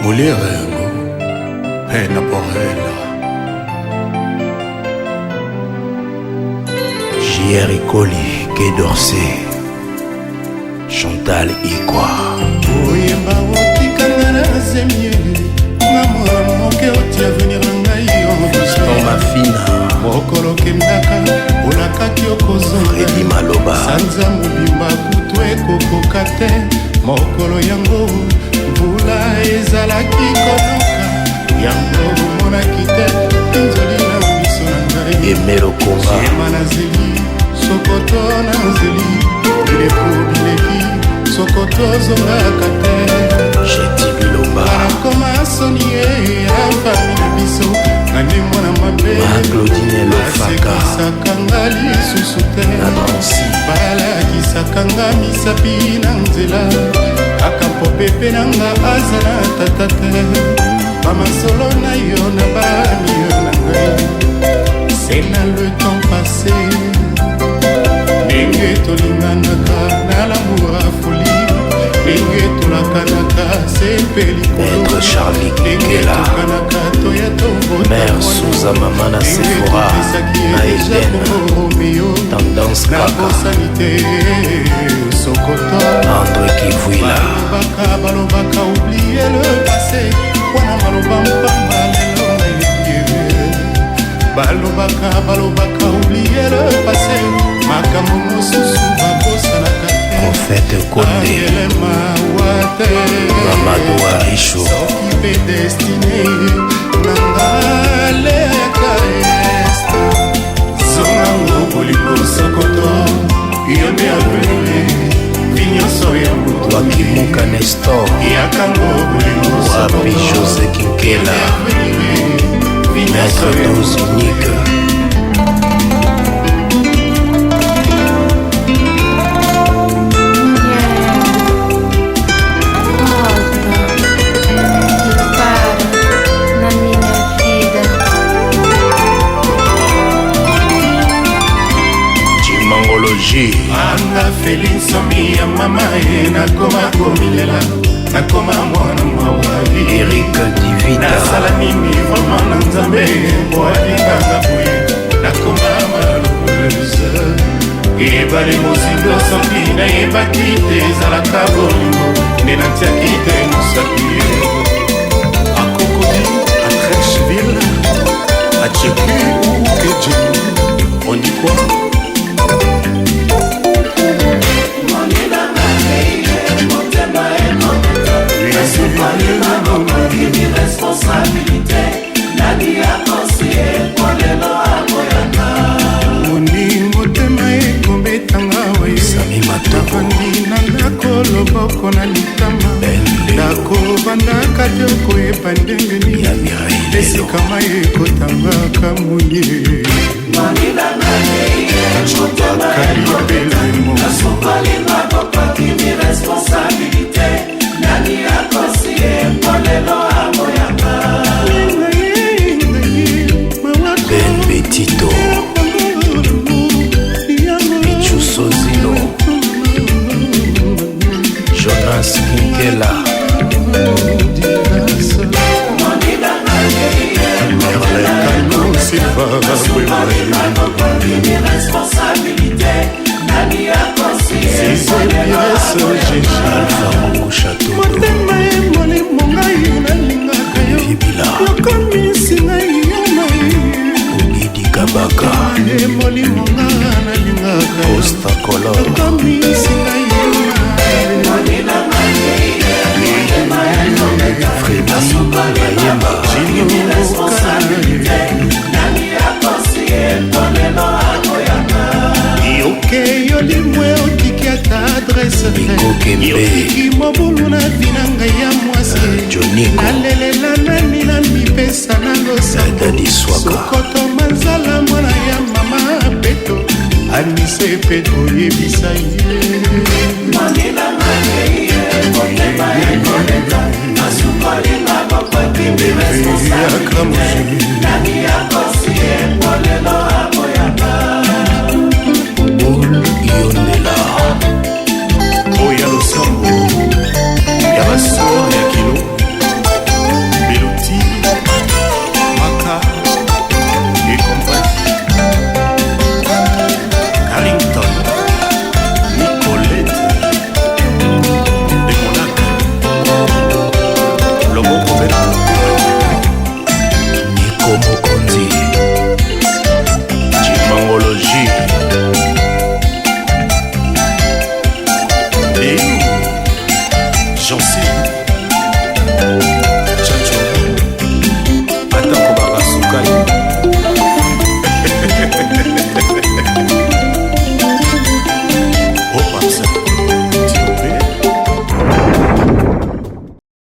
Mulherengo, Pena Porrela, J.R. Icoli, Quai d'Orsay, Chantal Ikwa. Oyemba otikanga na zemie nga mwana moke otia venir na ngai Fiston Mafina mokolo kendaka olakaki okozonga Fredi Maloba sanza mobimba kutu ekokoka te mokolo yango mvula ezalaki konoka yango omonaki te nzoli na miso na ngai Emero Konga ema na zeli sokoto na zeli bileko bileki sokoto ozongaka te Jeti Bilomba barakoma soni ye afami na biso nga nde mwana mabe Claudine Lofaka basekisaka nga lisusu te balakisaka nga misapi na nzela kaka mpo pepe na nga aza na tata te bamasolo na yo na bamio na ngai c'est na le temps passé ndenge tolinganaka na lamour a folie ndenge tolakanaka sepe likolo ndenge tokanaka toya Mère Souza Mama na Sephora na Eden Tendance Kaka nakosani te sokoto André Kivuila balobaka oublier le passé wana maloba mpamba lelo balobaka oublier le passé makambo mosusu bakosalaka te Prophète Konde Mamadou Arisho soki mpe destine nangaleka est zongango bolingo sokoto yo nde avele binyonso ya moto Wakimuka Nestor yakango bolingo Wapi José Kinkela Maître 12 unique anga felinsomi ya mama ye nakoma komilela nakoma mwana mawabi Eric Divita nasala nini vrama na nzambe mpo alinganga boye nakoma malheureuse ebale mozindo soki nayebaki te ezalaka bolingo nde natiaki te mosapi akokoli a Trècheville a Tcheku keje on dit quoi motema ekobetanga wayeafandi na ndako loboko na litama nakobandaka te okoyeba ndenge nini esika mai ekotangaka moye bakalibelemo Ben Betito Pichu Sozino Jonas Kinkela motema emolimo ngai nalingaka yo yokomisi ngai Kabaka emolimo nga nalingaka Costa Color yokomisi ngai Fredi Mayemba yoke yolimwe otiki ata adrese yotiki mobulu na bina ngai ya mwasi nalelela nani na mipesa nangosokoto manzala mwana ya mama peto anise peto yebisa ye